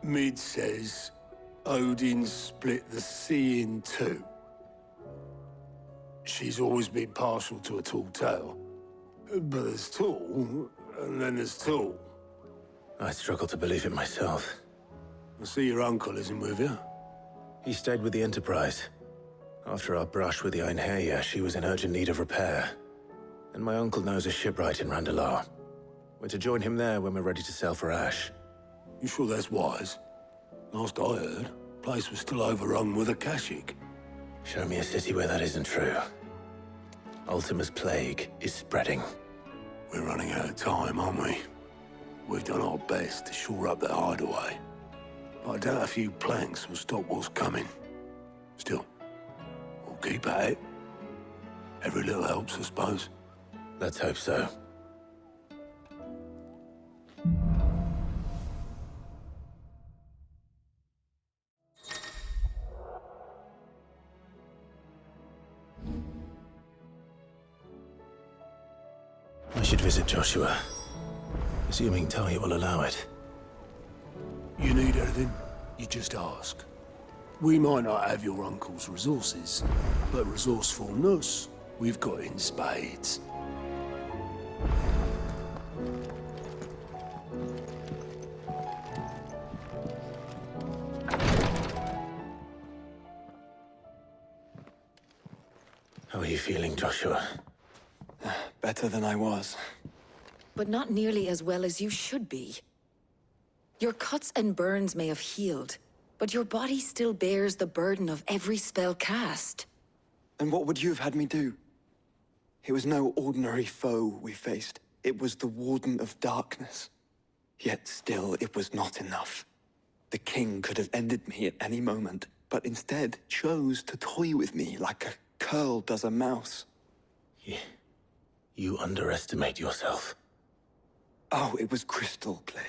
Mid says Odin split the sea in two. She's always been partial to a tall tale. But there's tall, and then there's tall. I struggle to believe it myself. I see your uncle isn't with you. He stayed with the Enterprise. After our brush with the Einherja, she was in urgent need of repair. And my uncle knows a shipwright in Randalar. We're to join him there when we're ready to sail for Ash. You sure that's wise? Last I heard, the place was still overrun with Akashic. Show me a city where that isn't true. Ultima's plague is spreading. We're running out of time, aren't we? We've done our best to shore up the Hideaway. I doubt a few planks will stop what's coming. Still, we'll keep at it. Every little helps, I suppose. Let's hope so. I should visit Joshua. Assuming Talia will allow it. You need anything, you just ask. We might not have your uncle's resources, but resourcefulness, we've got in spades. How are you feeling, Joshua? Better than I was. But not nearly as well as you should be. Your cuts and burns may have healed, but your body still bears the burden of every spell cast. And what would you have had me do? It was no ordinary foe we faced. It was the Warden of Darkness. Yet still, it was not enough. The king could have ended me at any moment, but instead chose to toy with me like a curl does a mouse. You underestimate yourself. Oh, it was crystal clear.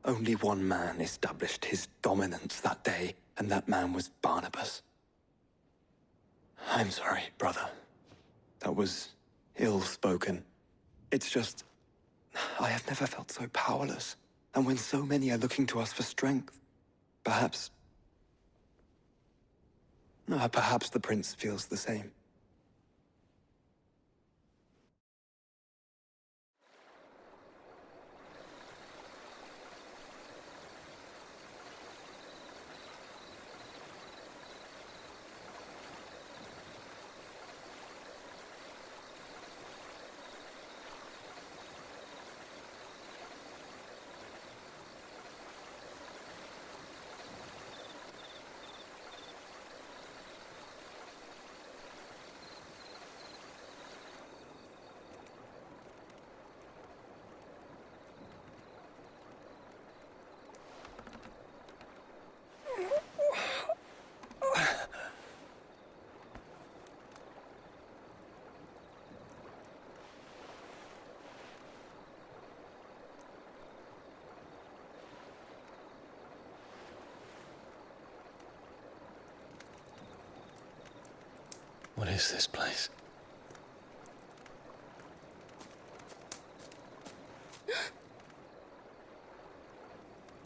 Only one man established his dominance that day, and that man was Barnabas. I'm sorry, brother. That was ill-spoken. It's just, I have never felt so powerless. And when so many are looking to us for strength, perhaps the prince feels the same. What is this place?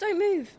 Don't move.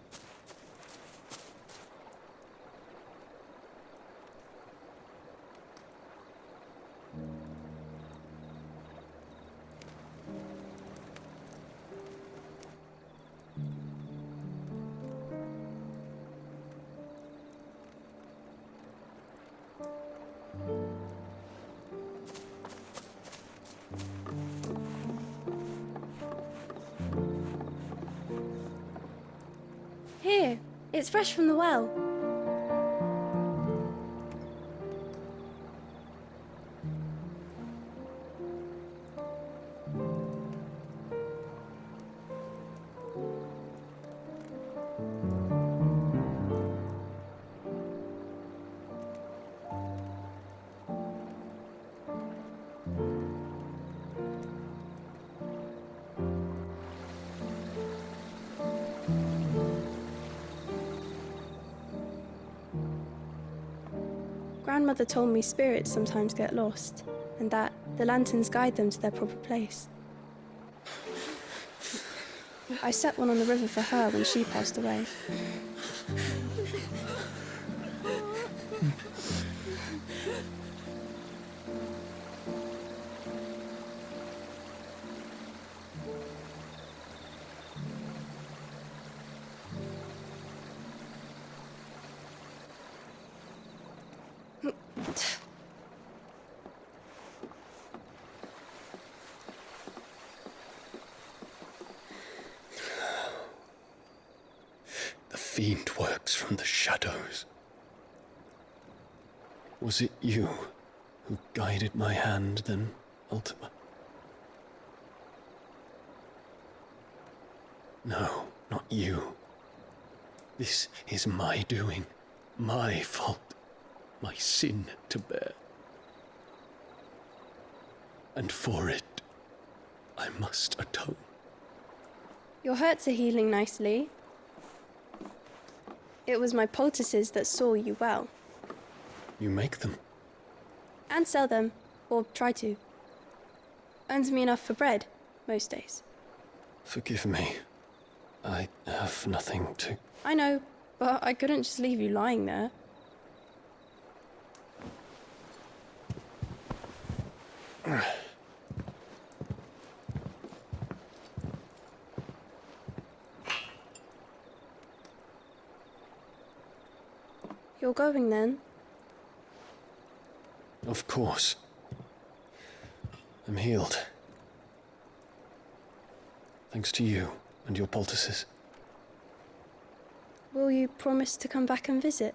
Here, it's fresh from the well. Grandmother told me spirits sometimes get lost, and that the lanterns guide them to their proper place. I set one on the river for her when she passed away. The fiend works from the shadows. Was it you who guided my hand then, Ultima? No, not you. This is my doing, my fault, my sin to bear. And for it, I must atone. Your hurts are healing nicely. It was my poultices that saw you well. You make them? And sell them, or try to. Earns me enough for bread, most days. Forgive me. I have nothing to... I know, but I couldn't just leave you lying there. You're going then? Of course. I'm healed. Thanks to you and your poultices. Will you promise to come back and visit?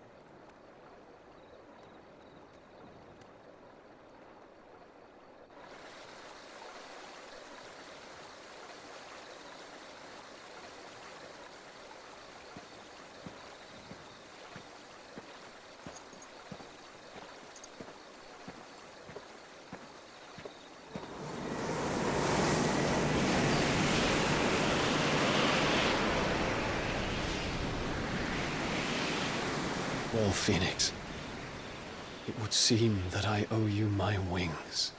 Well, Phoenix, it would seem that I owe you my wings.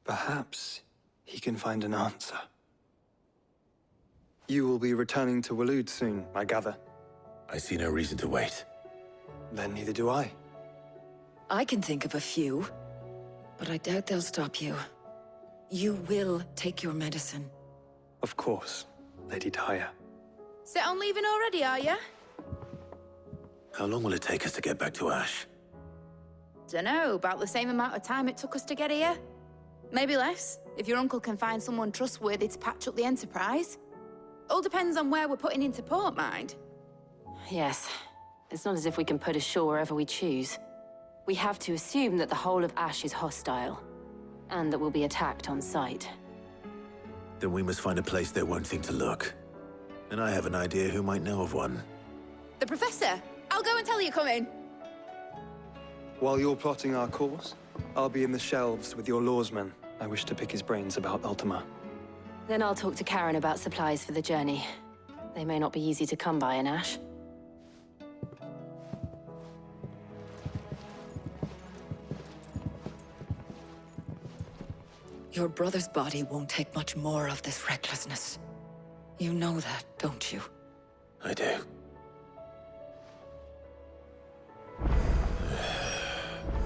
Perhaps he can find an answer. You will be returning to Waloed soon, I gather. I see no reason to wait. Then neither do I. I can think of a few, but I doubt they'll stop you. You will take your medicine. Of course, Lady Daya. Set on leaving already, are ya? How long will it take us to get back to Ash? Dunno, about the same amount of time it took us to get here. Maybe less, if your uncle can find someone trustworthy to patch up the Enterprise. All depends on where we're putting into port, mind. Yes. It's not as if we can put ashore wherever we choose. We have to assume that the whole of Ash is hostile, and that we'll be attacked on sight. Then we must find a place they won't think to look. And I have an idea who might know of one. The Professor! I'll go and tell you coming! While you're plotting our course, I'll be in the shelves with your lawsman. I wish to pick his brains about Ultima. Then I'll talk to Karen about supplies for the journey. They may not be easy to come by in Ash. Your brother's body won't take much more of this recklessness. You know that, don't you? I do.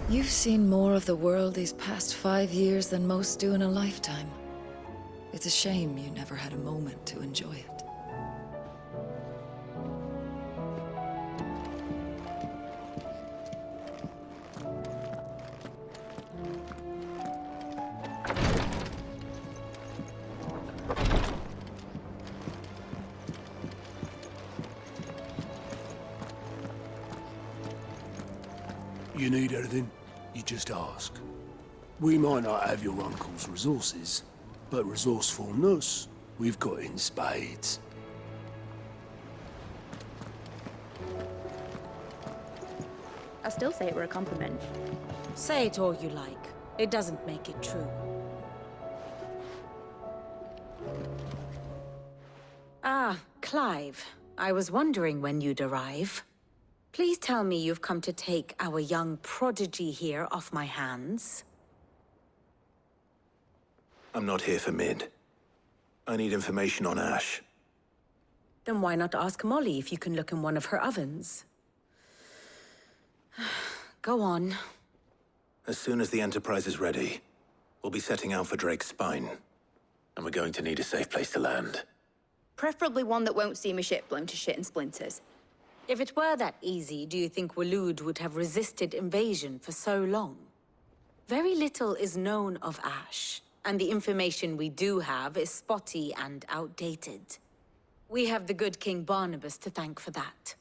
You've seen more of the world these past 5 years than most do in a lifetime. It's a shame you never had a moment to enjoy it. You need anything, you just ask. We might not have your uncle's resources, but resourcefulness, we've got in spades. I still say it were a compliment. Say it all you like. It doesn't make it true. Ah, Clive. I was wondering when you'd arrive. Please tell me you've come to take our young prodigy here off my hands. I'm not here for Mid. I need information on Ash. Then why not ask Molly if you can look in one of her ovens? Go on. As soon as the Enterprise is ready, we'll be setting out for Drake's Spine. And we're going to need a safe place to land. Preferably one that won't see my ship blown to shit and splinters. If it were that easy, do you think Waloed would have resisted invasion for so long? Very little is known of Ash, and the information we do have is spotty and outdated. We have the good King Barnabas to thank for that.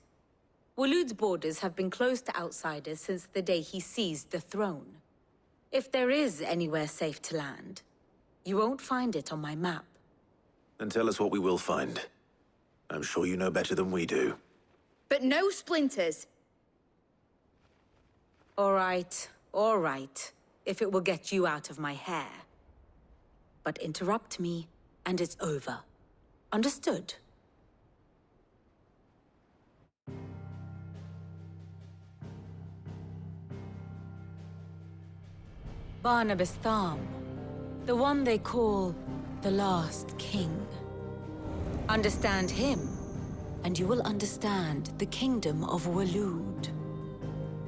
Waloed's borders have been closed to outsiders since the day he seized the throne. If there is anywhere safe to land, you won't find it on my map. Then tell us what we will find. I'm sure you know better than we do. But no splinters. All right, if it will get you out of my hair. But interrupt me, and it's over. Understood? Barnabas Tharm, the one they call the Last King. Understand him, and you will understand the kingdom of Waloed.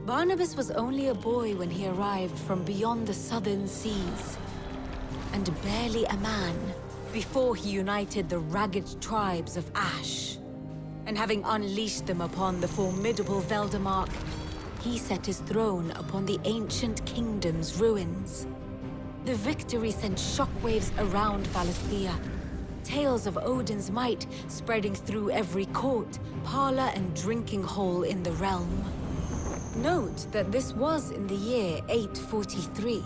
Barnabas was only a boy when he arrived from beyond the southern seas, and barely a man before he united the ragged tribes of Ash. And having unleashed them upon the formidable Veldamark, he set his throne upon the ancient kingdom's ruins. The victory sent shockwaves around Valisthea, tales of Odin's might spreading through every court, parlor, and drinking hole in the realm. Note that this was in the year 843,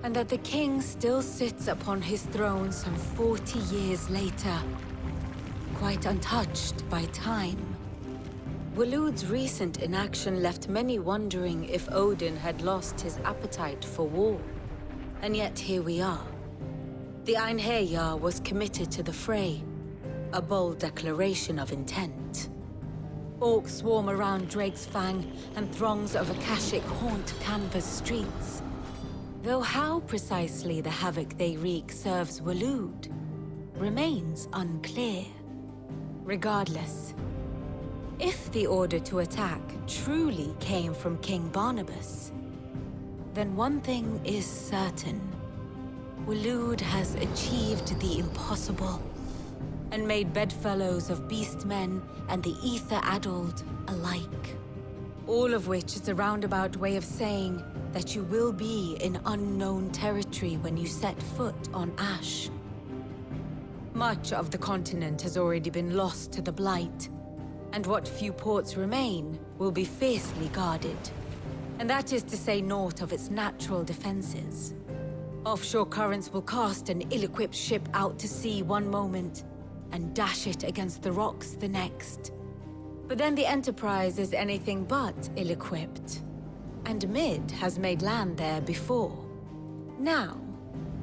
and that the king still sits upon his throne some 40 years later, quite untouched by time. Waloed's recent inaction left many wondering if Odin had lost his appetite for war. And yet here we are. The Einherjar was committed to the fray, a bold declaration of intent. Orcs swarm around Drake's Fang, and throngs of Akashic haunt Canva's streets. Though how precisely the havoc they wreak serves Waloed remains unclear. Regardless, if the order to attack truly came from King Barnabas, then one thing is certain. Waloed has achieved the impossible, and made bedfellows of beastmen and the ether-addled alike. All of which is a roundabout way of saying that you will be in unknown territory when you set foot on Ash. Much of the continent has already been lost to the Blight, and what few ports remain will be fiercely guarded. And that is to say naught of its natural defenses. Offshore currents will cast an ill-equipped ship out to sea one moment, and dash it against the rocks the next. But then the Enterprise is anything but ill-equipped, and Mid has made land there before. Now,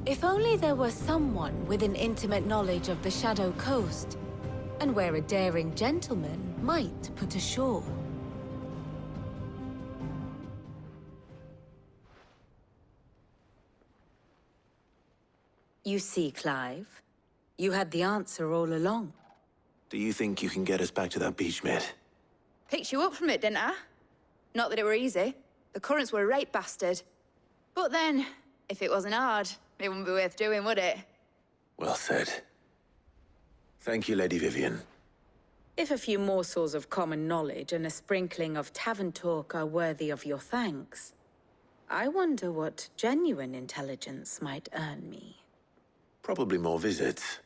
if only there were someone with an intimate knowledge of the Shadow Coast, and where a daring gentleman might put ashore. You see, Clive, you had the answer all along. Do you think you can get us back to that beach, Mid? Picked you up from it, didn't I? Not that it were easy. The currents were a right bastard. But then, if it wasn't hard, it wouldn't be worth doing, would it? Well said. Thank you, Lady Vivian. If a few morsels of common knowledge and a sprinkling of tavern talk are worthy of your thanks, I wonder what genuine intelligence might earn me. Probably more visits.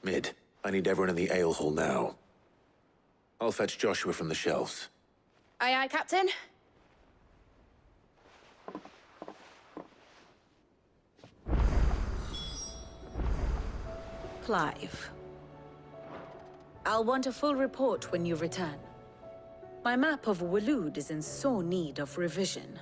Mid, I need everyone in the ale hall now. I'll fetch Joshua from the shelves. Aye, aye, Captain. Clive, I'll want a full report when you return. My map of Waloed is in sore need of revision.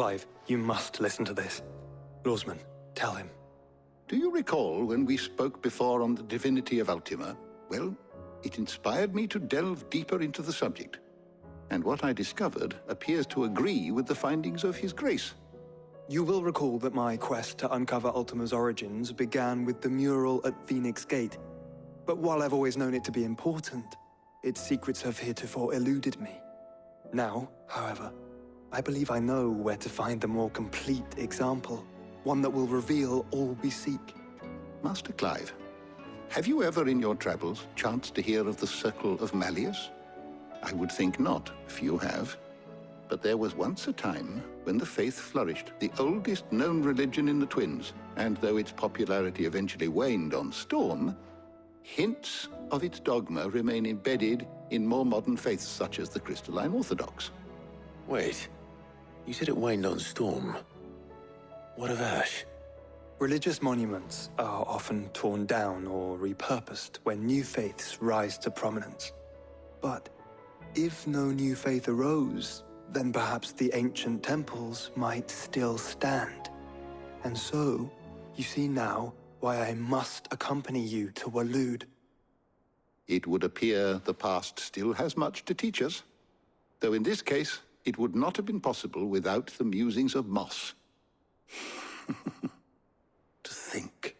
Clive, you must listen to this. Lawsman, tell him. Do you recall when we spoke before on the divinity of Ultima? Well, it inspired me to delve deeper into the subject. And what I discovered appears to agree with the findings of His Grace. You will recall that my quest to uncover Ultima's origins began with the mural at Phoenix Gate. But while I've always known it to be important, its secrets have heretofore eluded me. Now, however, I believe I know where to find the more complete example, one that will reveal all we seek. Master Clive, have you ever in your travels chanced to hear of the Circle of Malleus? I would think not, if you have. But there was once a time when the faith flourished, the oldest known religion in the Twins, and though its popularity eventually waned on Storm, hints of its dogma remain embedded in more modern faiths such as the Crystalline Orthodox. Wait, you said it waned on Storm. What of Ash? Religious monuments are often torn down or repurposed when new faiths rise to prominence. But if no new faith arose, then perhaps the ancient temples might still stand. And so, you see now why I must accompany you to Waloed. It would appear the past still has much to teach us, though in this case, it would not have been possible without the musings of Moss. To think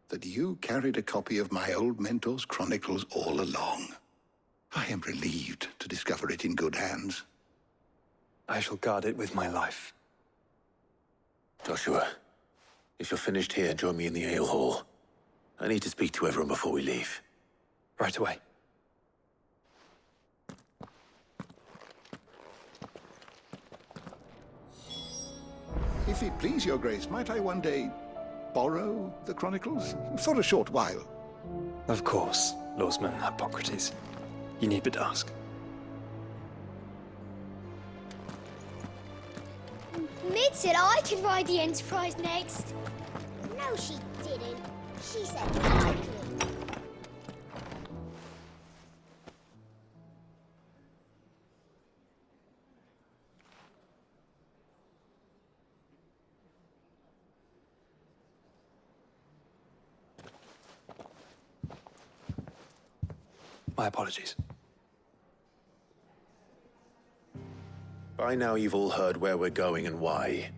that you carried a copy of my old mentor's chronicles all along. I am relieved to discover it in good hands. I shall guard it with my life. Joshua, if you're finished here, join me in the ale hall. I need to speak to everyone before we leave. Right away. If it please your grace, might I one day borrow the chronicles? For a short while. Of course, Lawsman Hippocrates. You need but ask. Mid said I could ride the Enterprise next. No, she didn't. She said I could. My apologies. By now you've all heard where we're going and why.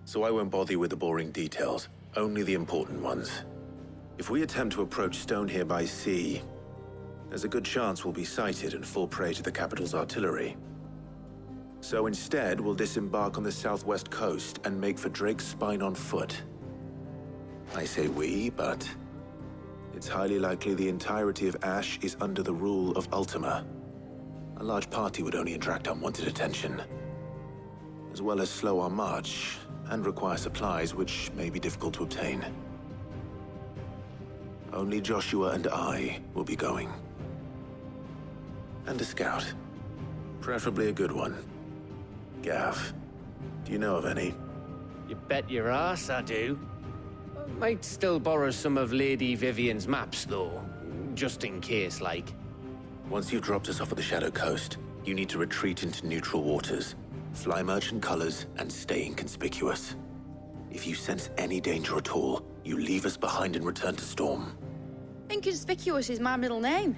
So I won't bother you with the boring details, only the important ones. If we attempt to approach Stone here by sea, there's a good chance we'll be sighted and fall prey to the capital's artillery. So instead, we'll disembark on the southwest coast and make for Drake's Spine on foot. I say we, but it's highly likely the entirety of Ash is under the rule of Ultima. A large party would only attract unwanted attention, as well as slow our march and require supplies which may be difficult to obtain. Only Joshua and I will be going. And a scout. Preferably a good one. Gav, do you know of any? You bet your ass I do. Might still borrow some of Lady Vivian's maps, though. Just in case, like. Once you've dropped us off at the Shadow Coast, you need to retreat into neutral waters, fly merchant colors, and stay inconspicuous. If you sense any danger at all, you leave us behind and return to Storm. Inconspicuous is my middle name.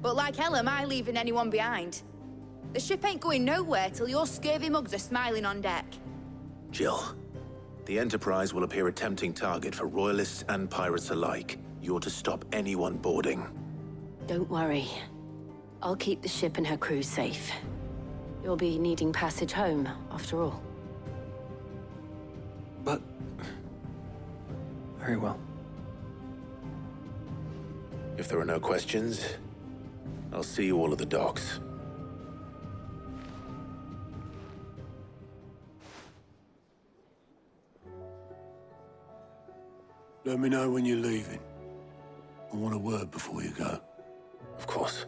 But like hell am I leaving anyone behind. The ship ain't going nowhere till your scurvy mugs are smiling on deck. Jill, the Enterprise will appear a tempting target for royalists and pirates alike. You're to stop anyone boarding. Don't worry. I'll keep the ship and her crew safe. You'll be needing passage home, after all. But... very well. If there are no questions, I'll see you all at the docks. Let me know when you're leaving. I want a word before you go. Of course.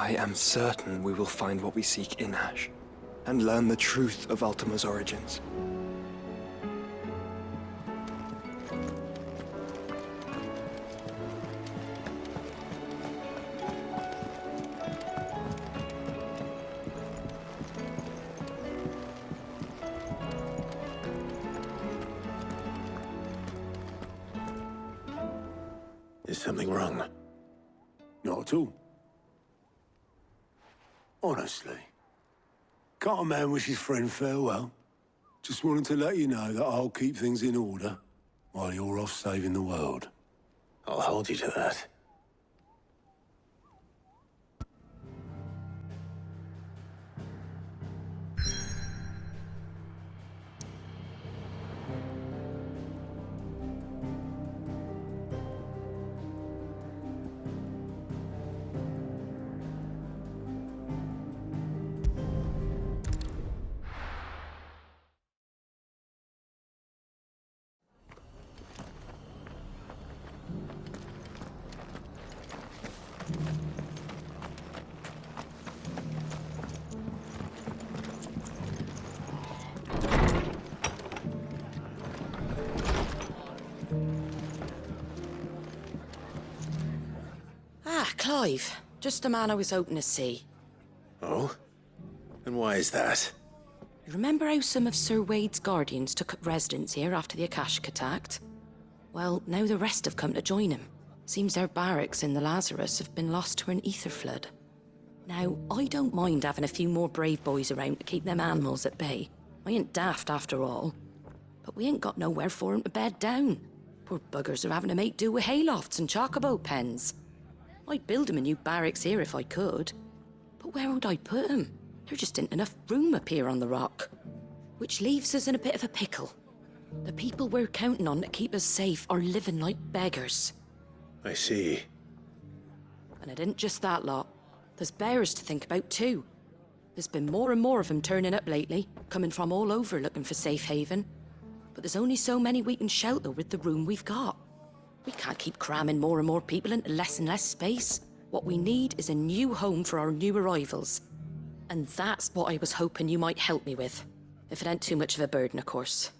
I am certain we will find what we seek in Ash, and learn the truth of Ultima's origins. Is something wrong? Not at all. Honestly. Can't a man wish his friend farewell? Just wanted to let you know that I'll keep things in order while you're off saving the world. I'll hold you to that. Clive, just the man I was hoping to see. Oh? And why is that? You remember how some of Sir Wade's guardians took up residence here after the Akashic attacked? Well, now the rest have come to join him. Seems their barracks in the Lazarus have been lost to an ether flood. Now, I don't mind having a few more brave boys around to keep them animals at bay. I ain't daft after all. But we ain't got nowhere for 'em to bed down. Poor buggers are having to make do with haylofts and chocobo pens. I'd build 'em a new barracks here if I could. But where would I put 'em? There just ain't enough room up here on the rock. Which leaves us in a bit of a pickle. The people we're counting on to keep us safe are living like beggars. I see. And it ain't just that lot. There's bears to think about too. There's been more and more of them turning up lately, coming from all over looking for safe haven. But there's only so many we can shelter with the room we've got. We can't keep cramming more and more people into less and less space. What we need is a new home for our new arrivals. And that's what I was hoping you might help me with. If it ain't too much of a burden, of course.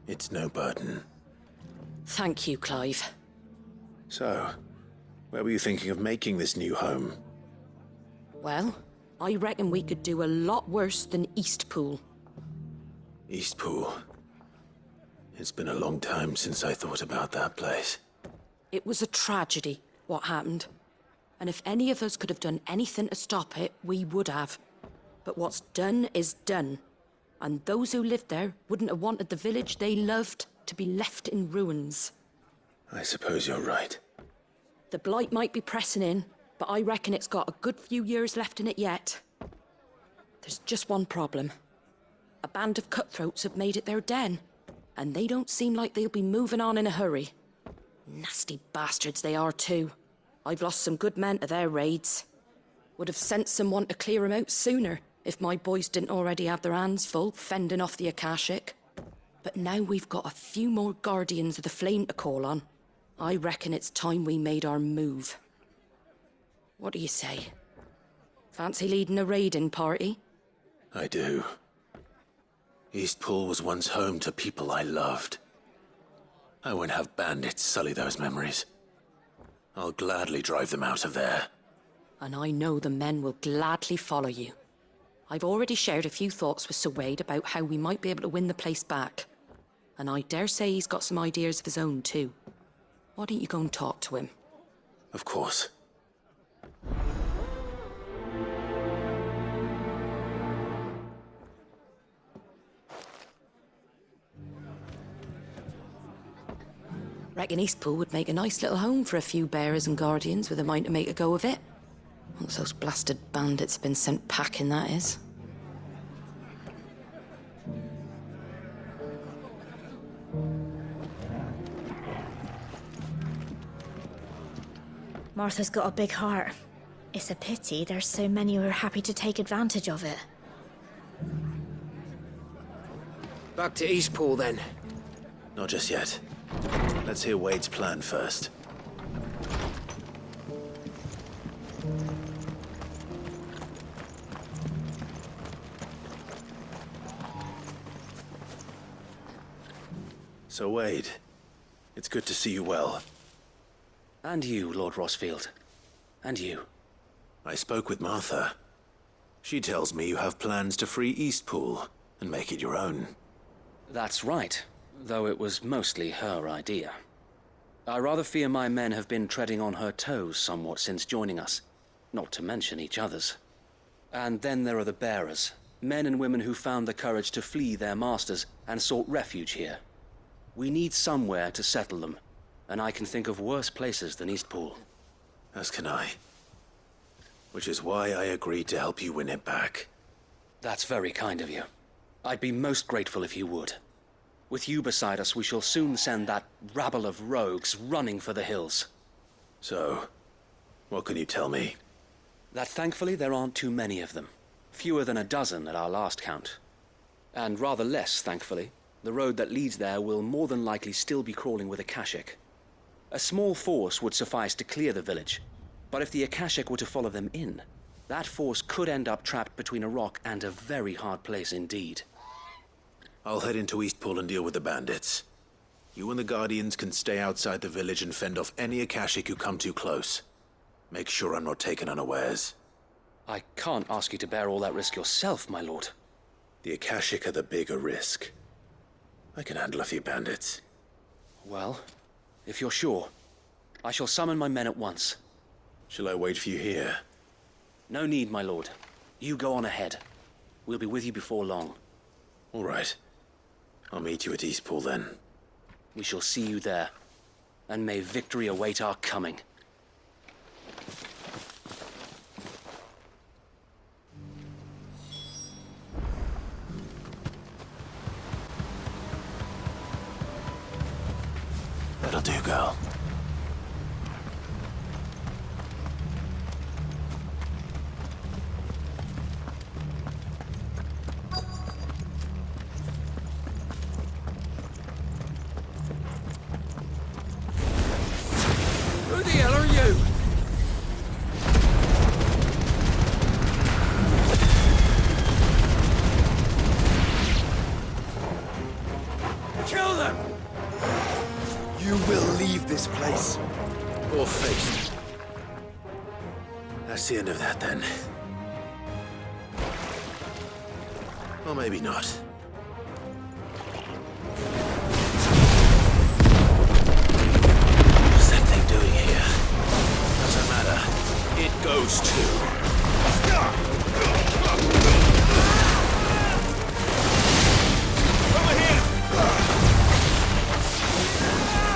It's no burden. Thank you, Clive. So, where were you thinking of making this new home? Well, I reckon we could do a lot worse than Eastpool. Eastpool. It's been a long time since I thought about that place. It was a tragedy, what happened. And if any of us could have done anything to stop it, we would have. But what's done is done. And those who lived there wouldn't have wanted the village they loved to be left in ruins. I suppose you're right. The blight might be pressing in, but I reckon it's got a good few years left in it yet. There's just one problem. A band of cutthroats have made it their den, and they don't seem like they'll be moving on in a hurry. Nasty bastards they are too. I've lost some good men to their raids. Would have sent someone to clear 'em out sooner if my boys didn't already have their hands full fending off the Akashic. But now we've got a few more guardians of the flame to call on. I reckon it's time we made our move. What do you say? Fancy leading a raiding party? I do. Eastpool was once home to people I loved. I won't have bandits sully those memories. I'll gladly drive them out of there. And I know the men will gladly follow you. I've already shared a few thoughts with Sir Wade about how we might be able to win the place back. And I dare say he's got some ideas of his own too. Why don't you go and talk to him? Of course. Reckon Eastpool would make a nice little home for a few bearers and guardians with a mind to make a go of it. Once those blasted bandits have been sent packing, that is. Martha's got a big heart. It's a pity there's so many who are happy to take advantage of it. Back to Eastpool, then. Not just yet. Let's hear Wade's plan first. So Wade, it's good to see you well. And you, Lord Rosfield. And you. I spoke with Martha. She tells me you have plans to free Eastpool and make it your own. That's right, though it was mostly her idea. I rather fear my men have been treading on her toes somewhat since joining us, not to mention each other's. And then there are the bearers, men and women who found the courage to flee their masters and sought refuge here. We need somewhere to settle them, and I can think of worse places than Eastpool. As can I. Which is why I agreed to help you win it back. That's very kind of you. I'd be most grateful if you would. With you beside us, we shall soon send that rabble of rogues running for the hills. So, what can you tell me? That thankfully there aren't too many of them. Fewer than a dozen at our last count. And rather less, thankfully, the road that leads there will more than likely still be crawling with Akashic. A small force would suffice to clear the village, but if the Akashic were to follow them in, that force could end up trapped between a rock and a very hard place indeed. I'll head into Eastpool and deal with the bandits. You and the Guardians can stay outside the village and fend off any Akashic who come too close. Make sure I'm not taken unawares. I can't ask you to bear all that risk yourself, my lord. The Akashic are the bigger risk. I can handle a few bandits. Well, if you're sure, I shall summon my men at once. Shall I wait for you here? No need, my lord. You go on ahead. We'll be with you before long. All right. I'll meet you at Eastpool then. We shall see you there. And may victory await our coming. That'll do, girl. Who the hell are you? Kill them! You will leave this place. Or face. That's the end of that, then. Or maybe not. What's that thing doing here? Doesn't matter. It goes too. Over here!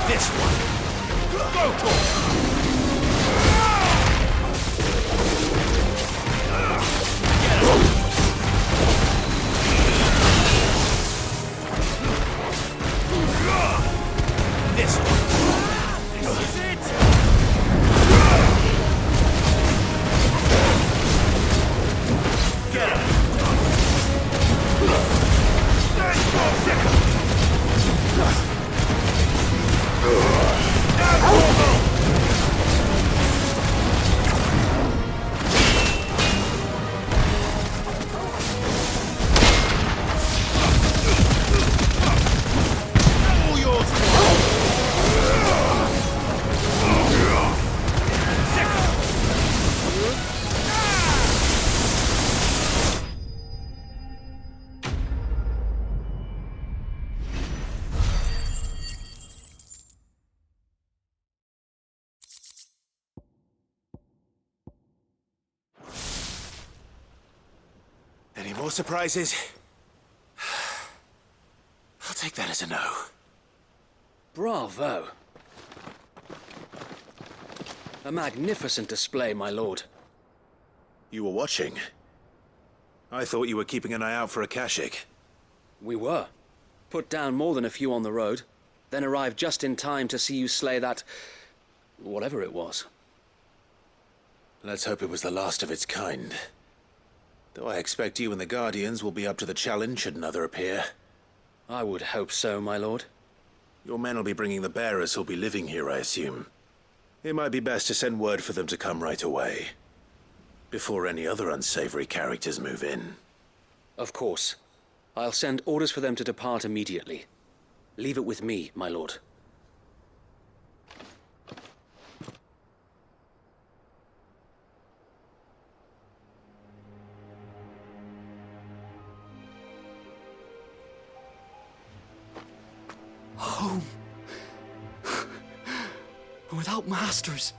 This one. Go for it! This one. This is it! Get him! Any more surprises? I'll take that as a no. Bravo. A magnificent display, my lord. You were watching? I thought you were keeping an eye out for Akashic. We were. Put down more than a few on the road, then arrived just in time to see you slay that... whatever it was. Let's hope it was the last of its kind. Though I expect you and the Guardians will be up to the challenge should another appear. I would hope so, my lord. Your men will be bringing the bearers who'll be living here, I assume. It might be best to send word for them to come right away, before any other unsavory characters move in. Of course. I'll send orders for them to depart immediately. Leave it with me, my lord. Home. Without masters.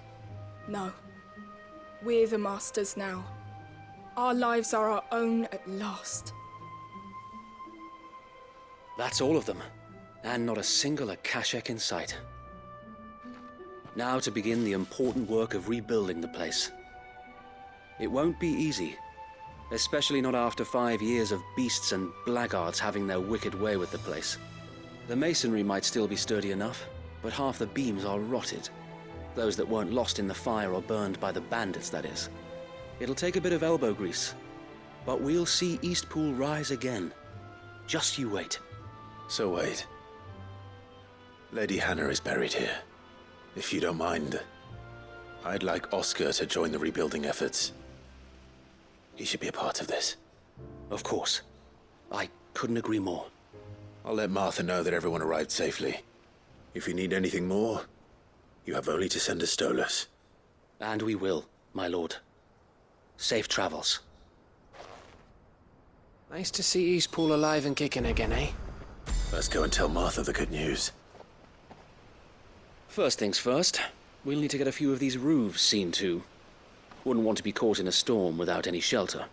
No. We're the masters now. Our lives are our own at last. That's all of them, and not a single Akashek in sight. Now to begin the important work of rebuilding the place. It won't be easy, especially not after 5 years of beasts and blackguards having their wicked way with the place. The masonry might still be sturdy enough, but half the beams are rotted. Those that weren't lost in the fire or burned by the bandits, that is. It'll take a bit of elbow grease, but we'll see Eastpool rise again. Just you wait. So wait. Lady Hannah is buried here. If you don't mind, I'd like Oscar to join the rebuilding efforts. He should be a part of this. Of course. I couldn't agree more. I'll let Martha know that everyone arrived safely. If you need anything more, you have only to send a Stolas. And we will, my lord. Safe travels. Nice to see Eastpool alive and kicking again, eh? Let's go and tell Martha the good news. First things first, we'll need to get a few of these roofs seen to. Wouldn't want to be caught in a storm without any shelter.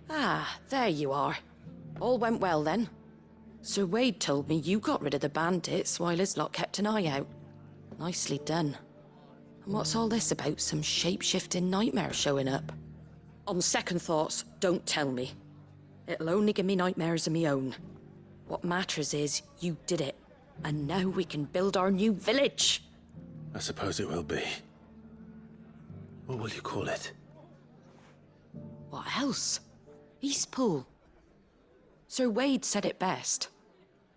Ah, there you are. All went well then. Sir Wade told me you got rid of the bandits while his lot kept an eye out. Nicely done. And what's all this about some shape-shifting nightmare showing up? On second thoughts, don't tell me. It'll only give me nightmares of me own. What matters is you did it. And now we can build our new village. I suppose it will be. What will you call it? What else? Eastpool. Sir Wade said it best.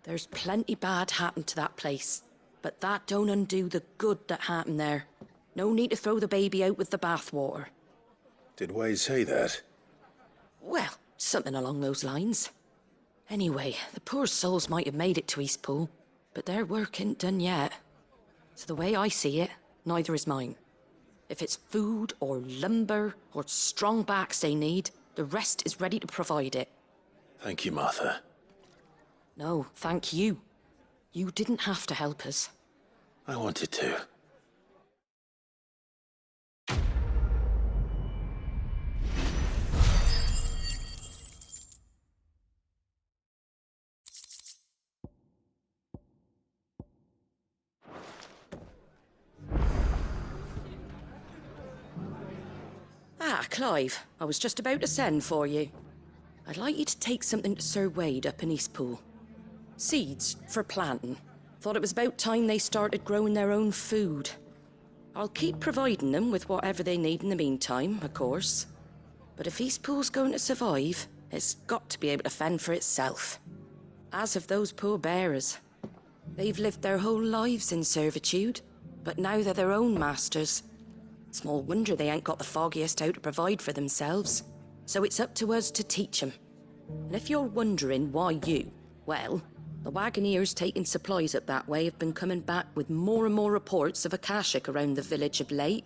There's plenty bad happened to that place, but that don't undo the good that happened there. No need to throw the baby out with the bathwater. Did Wade say that? Well, something along those lines. Anyway, the poor souls might have made it to Eastpool, but their work ain't done yet. So the way I see it, neither is mine. If it's food or lumber or strong backs they need, the rest is ready to provide it. Thank you, Martha. No, thank you. You didn't have to help us. I wanted to. Ah, Clive, I was just about to send for you. I'd like you to take something to Sir Wade up in Eastpool. Seeds for planting. Thought it was about time they started growing their own food. I'll keep providing them with whatever they need in the meantime, of course. But if Eastpool's going to survive, it's got to be able to fend for itself. As of those poor bearers. They've lived their whole lives in servitude, but now they're their own masters. Small wonder they ain't got the foggiest how to provide for themselves. So it's up to us to teach them. And if you're wondering why you, well, the Wagoneers taking supplies up that way have been coming back with more and more reports of Akashik around the village of late.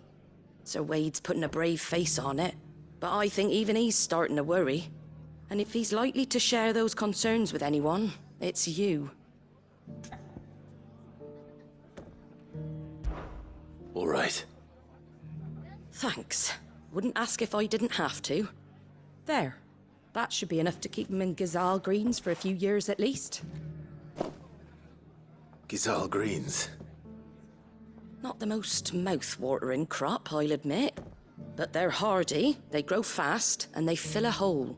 Sir Wade's putting a brave face on it, but I think even he's starting to worry. And if he's likely to share those concerns with anyone, it's you. All right. Thanks. Wouldn't ask if I didn't have to. There. That should be enough to keep them in Gazal Greens for a few years at least. Gazal Greens. Not the most mouth-watering crop, I'll admit. But they're hardy, they grow fast, and they fill a hole.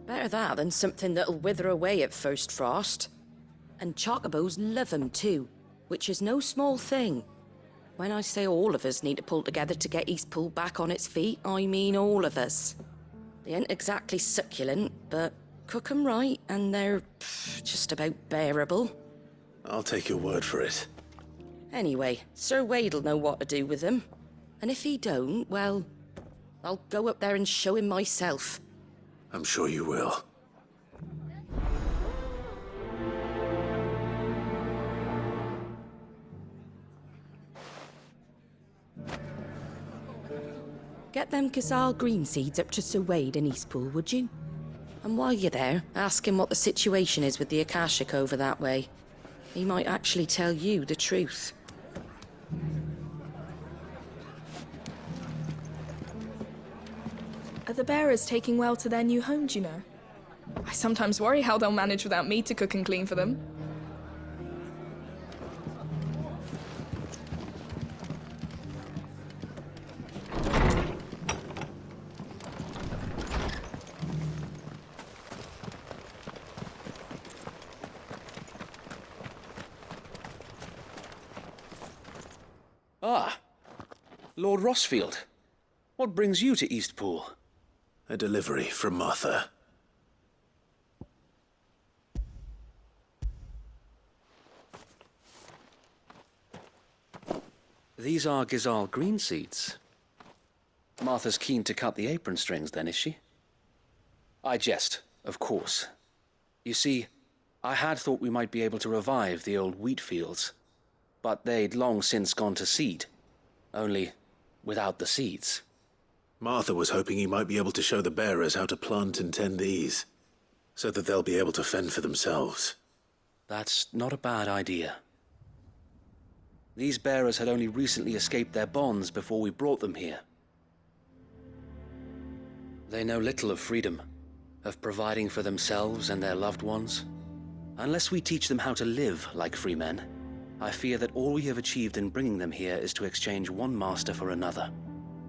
Better that than something that'll wither away at first frost. And chocobos love 'em too, which is no small thing. When I say all of us need to pull together to get Eastpool back on its feet, I mean all of us. They ain't exactly succulent, but cook 'em right, and they're just about bearable. I'll take your word for it. Anyway, Sir Wade'll know what to do with them. And if he don't, well, I'll go up there and show him myself. I'm sure you will. Get them Ghazal green seeds up to Sir Wade in Eastpool, would you? And while you're there, ask him what the situation is with the Akashic over that way. He might actually tell you the truth. Are the bearers taking well to their new home, do you know? I sometimes worry how they'll manage without me to cook and clean for them. Ah, Lord Rossfield. What brings you to Eastpool? A delivery from Martha. These are Ghazal green seeds. Martha's keen to cut the apron strings then, is she? I jest, of course. You see, I had thought we might be able to revive the old wheat fields, but they'd long since gone to seed, only without the seeds. Martha was hoping he might be able to show the bearers how to plant and tend these, so that they'll be able to fend for themselves. That's not a bad idea. These bearers had only recently escaped their bonds before we brought them here. They know little of freedom, of providing for themselves and their loved ones. Unless we teach them how to live like free men, I fear that all we have achieved in bringing them here is to exchange one master for another.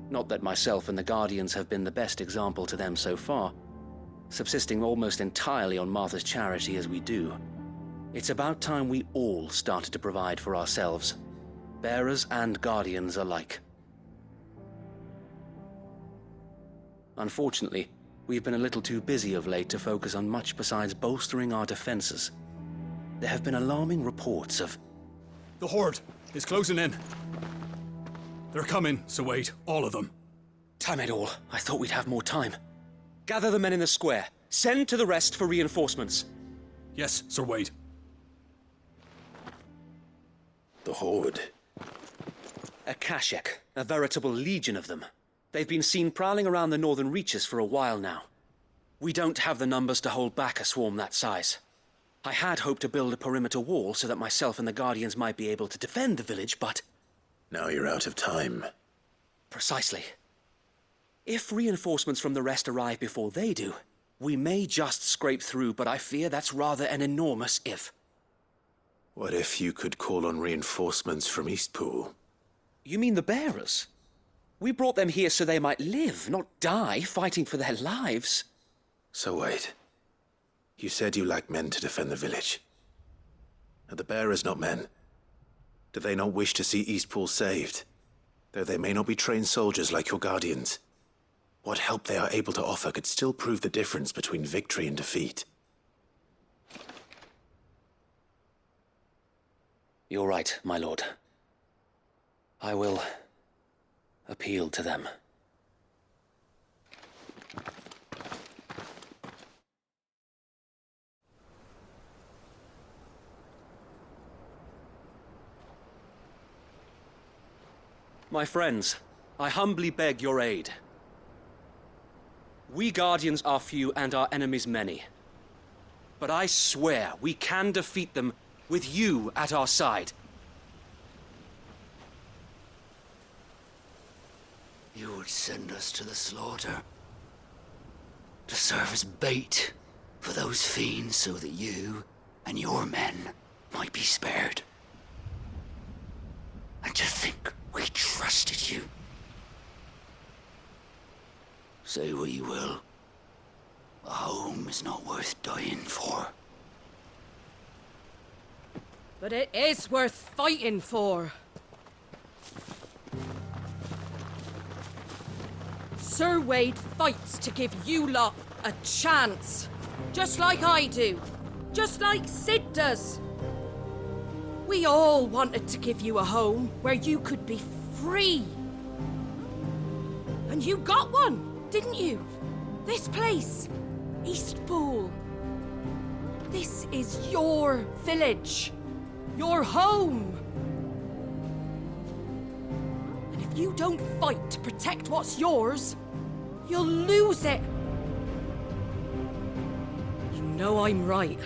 Not that myself and the Guardians have been the best example to them so far, subsisting almost entirely on Martha's charity as we do. It's about time we all started to provide for ourselves, bearers and Guardians alike. Unfortunately, we've been a little too busy of late to focus on much besides bolstering our defenses. There have been alarming reports of... The Horde is closing in. They're coming, so wait, all of them. Damn it all, I thought we'd have more time. Gather the men in the square. Send to the rest for reinforcements. Yes, Sir Wade. The Horde. Akashic, a veritable legion of them. They've been seen prowling around the northern reaches for a while now. We don't have the numbers to hold back a swarm that size. I had hoped to build a perimeter wall so that myself and the Guardians might be able to defend the village, but... Now you're out of time. Precisely. If reinforcements from the rest arrive before they do, we may just scrape through, but I fear that's rather an enormous if. What if you could call on reinforcements from Eastpool? You mean the bearers? We brought them here so they might live, not die fighting for their lives. So wait. You said you lack men to defend the village. Are the bearers not men? Do they not wish to see Eastpool saved? Though they may not be trained soldiers like your Guardians. What help they are able to offer could still prove the difference between victory and defeat. You're right, my lord. I will appeal to them. My friends, I humbly beg your aid. We Guardians are few and our enemies many. But I swear we can defeat them with you at our side. You would send us to the slaughter, to serve as bait for those fiends so that you and your men might be spared. And to think we trusted you. Say what you will, a home is not worth dying for. But it is worth fighting for. Sir Wade fights to give you lot a chance. Just like I do. Just like Sid does. We all wanted to give you a home where you could be free. And you got one, didn't you? This place, Eastpool. This is your village. Your home. And if you don't fight to protect what's yours, you'll lose it. You know I'm right.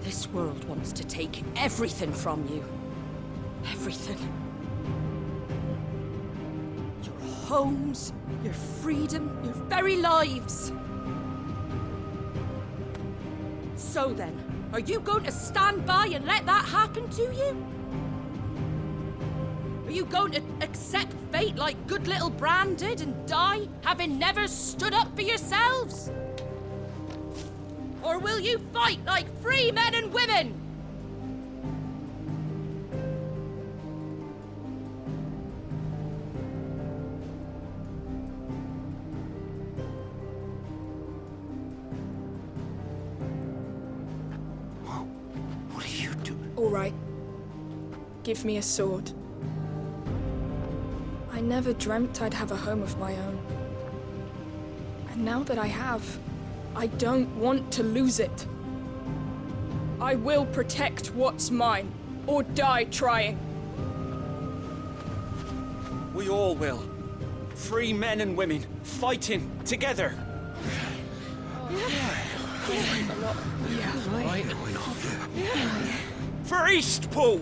This world wants to take everything from you. Everything. Your homes, your freedom, your very lives. So then, are you going to stand by and let that happen to you? Are you going to accept fate like good little Bran did and die, having never stood up for yourselves? Or will you fight like free men and women? What are you doing? All right. Give me a sword. I never dreamt I'd have a home of my own. And now that I have, I don't want to lose it. I will protect what's mine, or die trying. We all will. Free men and women, fighting together. For Eastpool!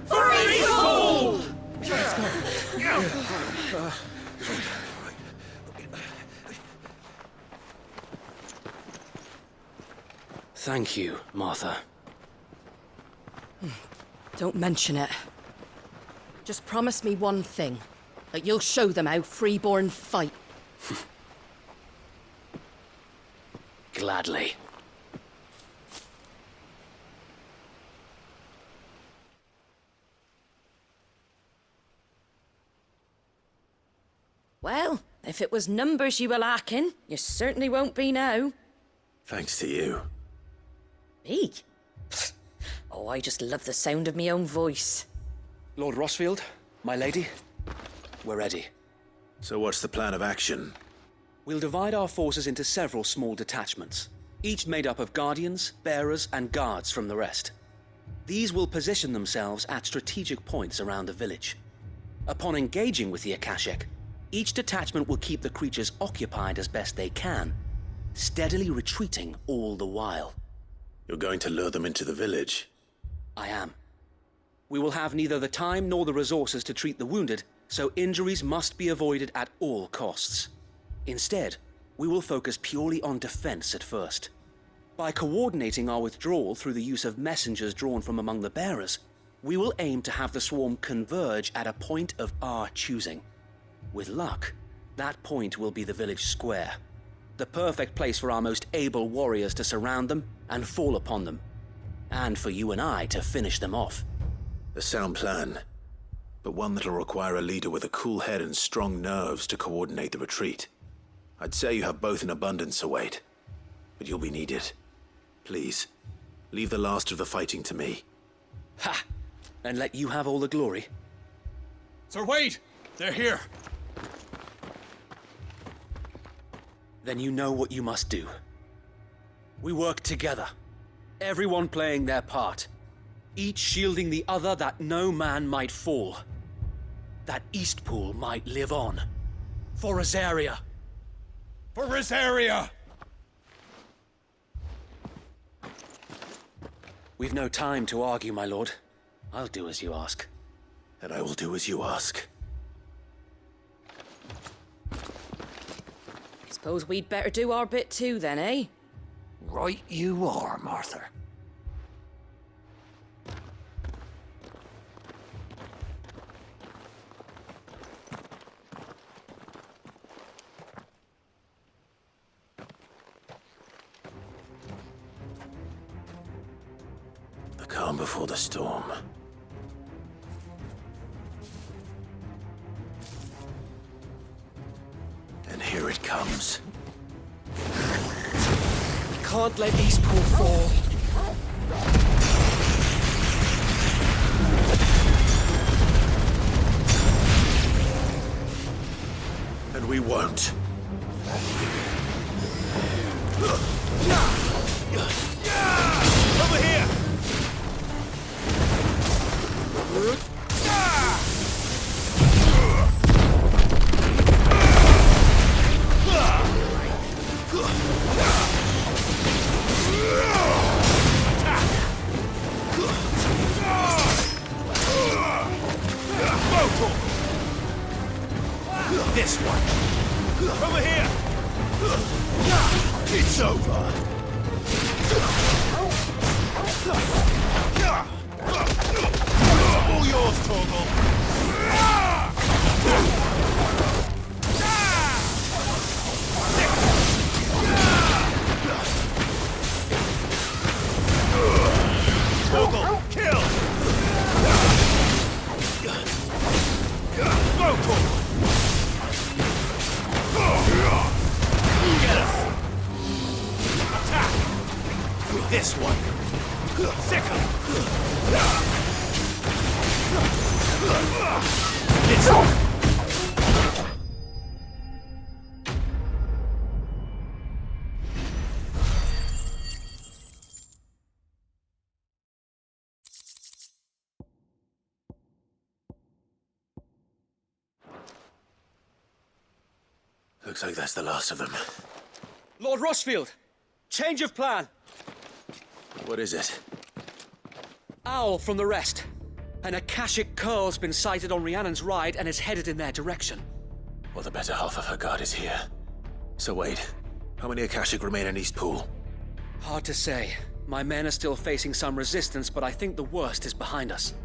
For Eastpool! Let's go. Thank you, Martha. Don't mention it. Just promise me one thing. That you'll show them how freeborn fight. Gladly. Well, if it was numbers you were lacking, you certainly won't be now. Thanks to you. Me? Oh, I just love the sound of my own voice. Lord Rossfield, my lady, we're ready. So what's the plan of action? We'll divide our forces into several small detachments, each made up of guardians, bearers, and guards from the rest. These will position themselves at strategic points around the village. Upon engaging with the Akashic, each detachment will keep the creatures occupied as best they can, steadily retreating all the while. You're going to lure them into the village? I am. We will have neither the time nor the resources to treat the wounded, so injuries must be avoided at all costs. Instead, we will focus purely on defense at first. By coordinating our withdrawal through the use of messengers drawn from among the bearers, we will aim to have the swarm converge at a point of our choosing. With luck, that point will be the village square, the perfect place for our most able warriors to surround them and fall upon them, and for you and I to finish them off. A sound plan, but one that'll require a leader with a cool head and strong nerves to coordinate the retreat. I'd say you have both in abundance, Await, but you'll be needed. Please, leave the last of the fighting to me. Ha! And let you have all the glory. Sir Wade! They're here! Then you know what you must do. We work together, everyone playing their part, each shielding the other that no man might fall, that Eastpool might live on. For Rosaria! For Rosaria! We've no time to argue, my lord. I'll do as you ask. And I will do as you ask. Suppose we'd better do our bit too then, eh? Right you are, Martha. The calm before the storm. And here it comes. can't let Eastpool fall. And we won't. Over here! This one. Over here. It's over. All yours, Torgal. Torgal, kill. Go, Torgal. Get us! Attack! With this one! Second! This one! Looks like that's the last of them. Lord Rosfield! Change of plan! What is it? Owl from the rest. An Akashic curl's been sighted on Rhiannon's ride and is headed in their direction. Well, the better half of her guard is here. So wait, how many Akashic remain in Eastpool? Hard to say. My men are still facing some resistance, but I think the worst is behind us.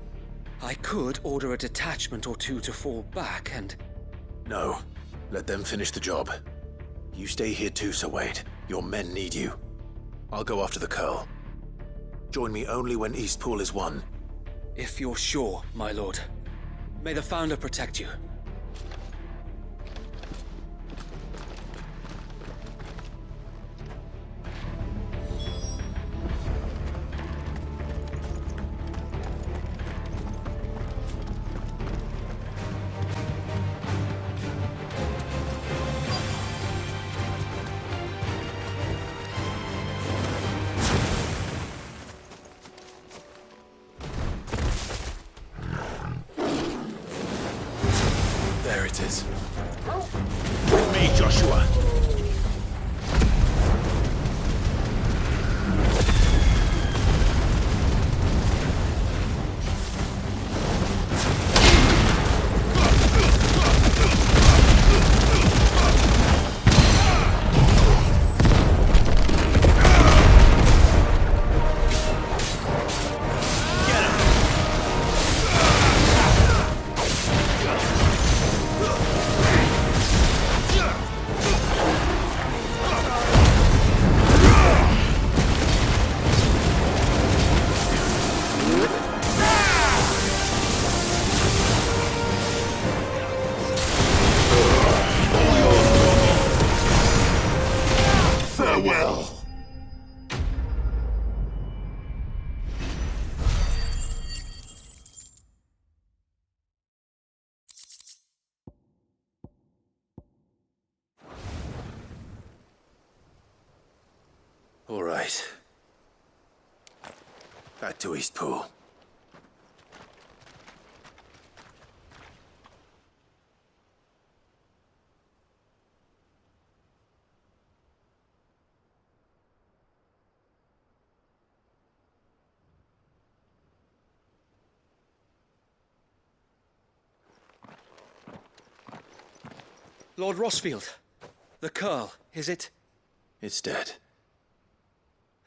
I could order a detachment or two to fall back and... No. Let them finish the job. You stay here too, Sir Wade. Your men need you. I'll go after the Curl. Join me only when Eastpool is won. If you're sure, my lord. May the Founder protect you. With me, Joshua. All right. Back to Eastpool. Lord Rosfield, the Curl, is it? It's dead.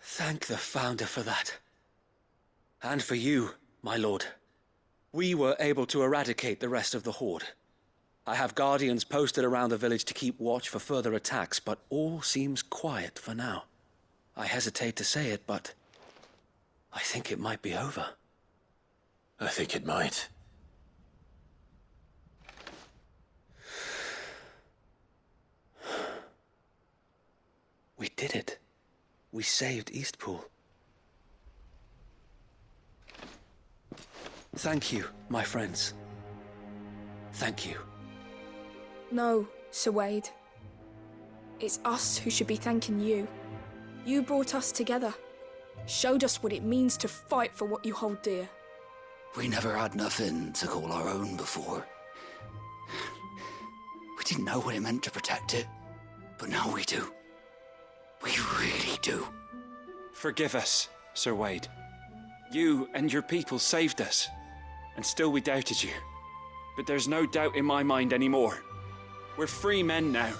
Thank the Founder for that. And for you, my lord. We were able to eradicate the rest of the Horde. I have guardians posted around the village to keep watch for further attacks, but all seems quiet for now. I hesitate to say it, but I think it might be over. I think it might. We did it. We saved Eastpool. Thank you, my friends. Thank you. No, Sir Wade. It's us who should be thanking you. You brought us together. Showed us what it means to fight for what you hold dear. We never had nothing to call our own before. We didn't know what it meant to protect it, but now we do. We really do. Forgive us, Sir Wade. You and your people saved us, and still we doubted you. But there's no doubt in my mind anymore. We're free men now,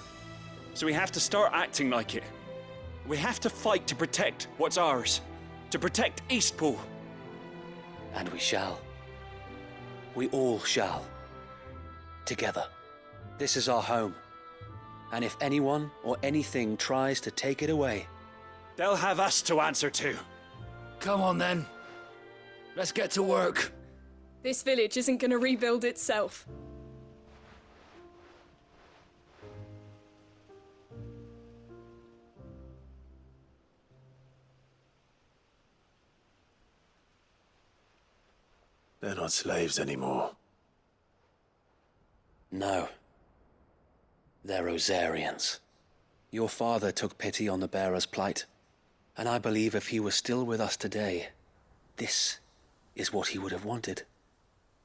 so we have to start acting like it. We have to fight to protect what's ours, to protect Eastpool. And we shall. We all shall. Together. This is our home. And if anyone or anything tries to take it away, they'll have us to answer to. Come on then. Let's get to work. This village isn't gonna rebuild itself. They're not slaves anymore. No. They're Rosarians. Your father took pity on the bearer's plight, and I believe if he was still with us today, this is what he would have wanted.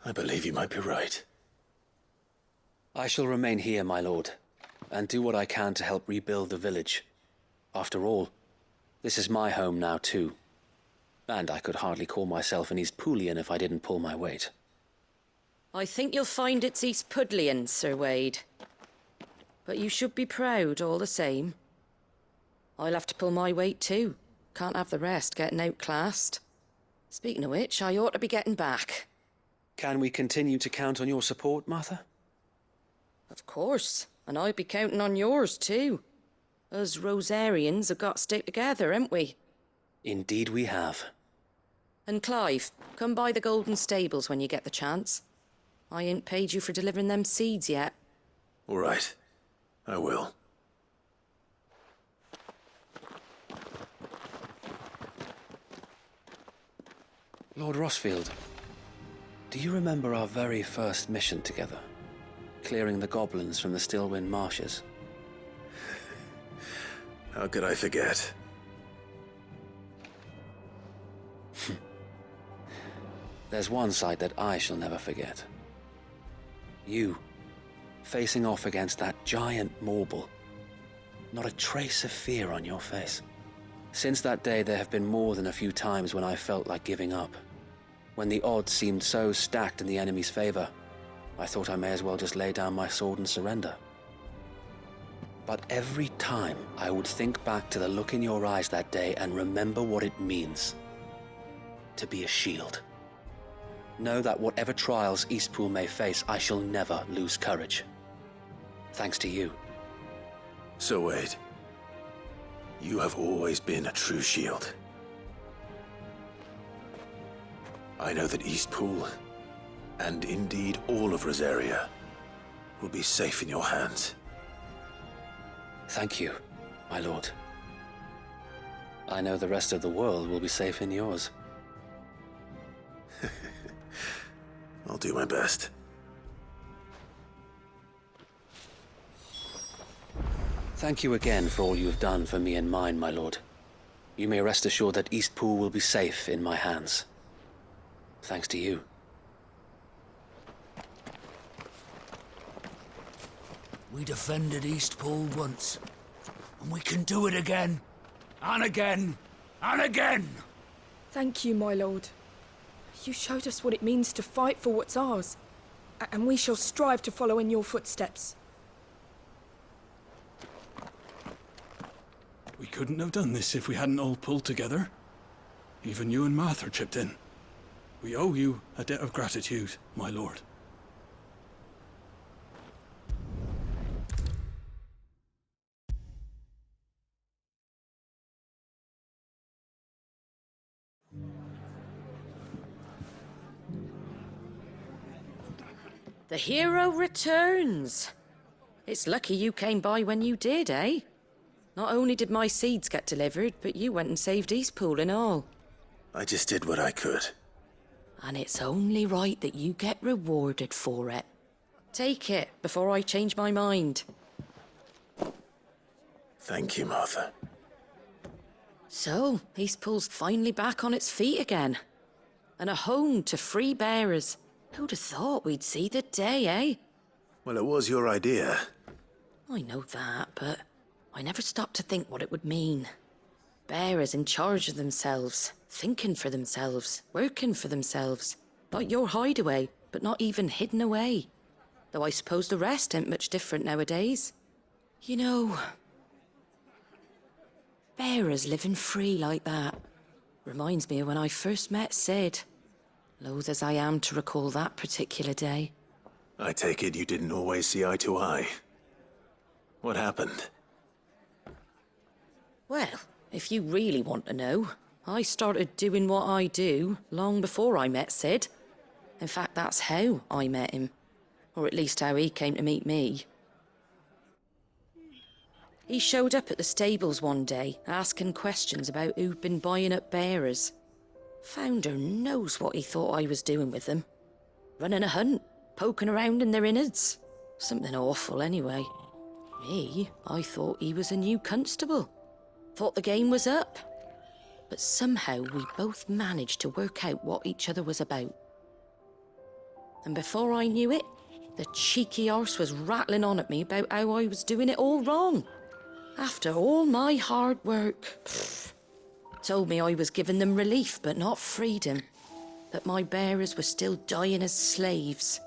I believe you might be right. I shall remain here, my lord, and do what I can to help rebuild the village. After all, this is my home now too. And I could hardly call myself an Eastpoolian if I didn't pull my weight. I think you'll find it's Eastpudlian, Sir Wade. But you should be proud all the same. I'll have to pull my weight too. Can't have the rest getting outclassed. Speaking of which, I ought to be getting back. Can we continue to count on your support, Martha? Of course, and I'll be counting on yours too. Us Rosarians have got to stick together, haven't we? Indeed we have. And Clive, come by the Golden Stables when you get the chance. I ain't paid you for delivering them seeds yet. All right. I will. Lord Rossfield, do you remember our very first mission together? Clearing the goblins from the Stillwind marshes? How could I forget? There's one sight that I shall never forget. You, facing off against that giant Morble. Not a trace of fear on your face. Since that day, there have been more than a few times when I felt like giving up. When the odds seemed so stacked in the enemy's favor, I thought I may as well just lay down my sword and surrender. But every time I would think back to the look in your eyes that day and remember what it means to be a shield. Know that whatever trials Eastpool may face, I shall never lose courage. Thanks to you. So Wade, you have always been a true shield. I know that Eastpool, and indeed all of Rosaria, will be safe in your hands. Thank you, my lord. I know the rest of the world will be safe in yours. I'll do my best. Thank you again for all you have done for me and mine, my lord. You may rest assured that Eastpool will be safe in my hands. Thanks to you. We defended Eastpool once, and we can do it again, and again, and again! Thank you, my lord. You showed us what it means to fight for what's ours, and we shall strive to follow in your footsteps. We couldn't have done this if we hadn't all pulled together. Even you and Martha chipped in. We owe you a debt of gratitude, my lord. The hero returns. It's lucky you came by when you did, eh? Not only did my seeds get delivered, but you went and saved Eastpool and all. I just did what I could. And it's only right that you get rewarded for it. Take it before I change my mind. Thank you, Martha. So, Eastpool's finally back on its feet again. And a home to free bearers. Who'd have thought we'd see the day, eh? Well, it was your idea. I know that, but I never stopped to think what it would mean. Bearers in charge of themselves, thinking for themselves, working for themselves. Like your Hideaway, but not even hidden away. Though I suppose the rest ain't much different nowadays. You know, bearers living free like that reminds me of when I first met Sid. Loath as I am to recall that particular day. I take it you didn't always see eye to eye. What happened? Well, if you really want to know, I started doing what I do long before I met Sid. In fact, that's how I met him. Or at least how he came to meet me. He showed up at the stables one day, asking questions about who'd been buying up bearers. Founder knows what he thought I was doing with them. Running a hunt, poking around in their innards. Something awful anyway. Me, I thought he was a new constable. Thought the game was up. But somehow we both managed to work out what each other was about. And before I knew it, the cheeky arse was rattling on at me about how I was doing it all wrong. After all my hard work. Told me I was giving them relief, but not freedom. That my bearers were still dying as slaves.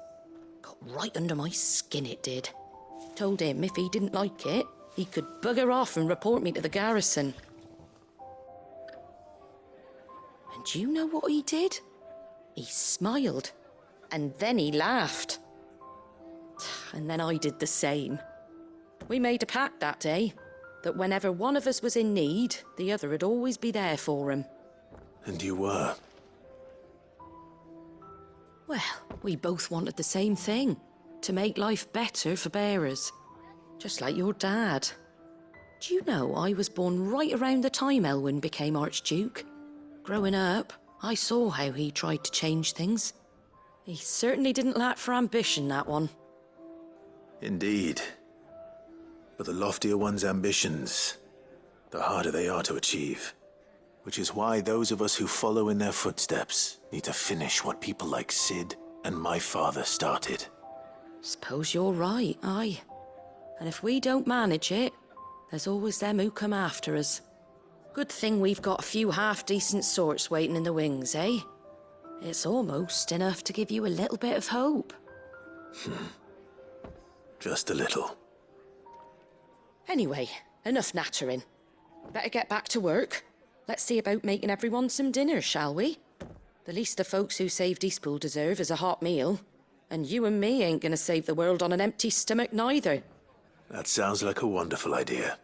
Got right under my skin, it did. Told him if he didn't like it, he could bugger off and report me to the garrison. And do you know what he did? He smiled. And then he laughed. And then I did the same. We made a pact that day, that whenever one of us was in need, the other would always be there for him. And you were? Well, we both wanted the same thing. To make life better for bearers. Just like your dad. Do you know I was born right around the time Elwyn became Archduke? Growing up, I saw how he tried to change things. He certainly didn't lack for ambition, that one. Indeed. But the loftier one's ambitions, the harder they are to achieve. Which is why those of us who follow in their footsteps need to finish what people like Sid and my father started. Suppose you're right, aye. And if we don't manage it, there's always them who come after us. Good thing we've got a few half-decent sorts waiting in the wings, eh? It's almost enough to give you a little bit of hope. Just a little. Anyway, enough nattering. Better get back to work. Let's see about making everyone some dinner, shall we? The least the folks who saved Eastpool deserve is a hot meal. And you and me ain't gonna save the world on an empty stomach neither. That sounds like a wonderful idea.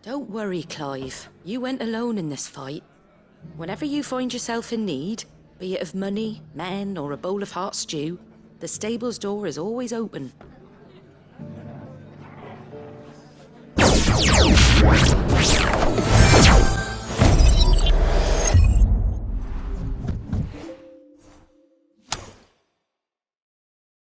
Don't worry, Clive. You went alone in this fight. Whenever you find yourself in need, be it of money, men, or a bowl of hot stew, the stable's door is always open.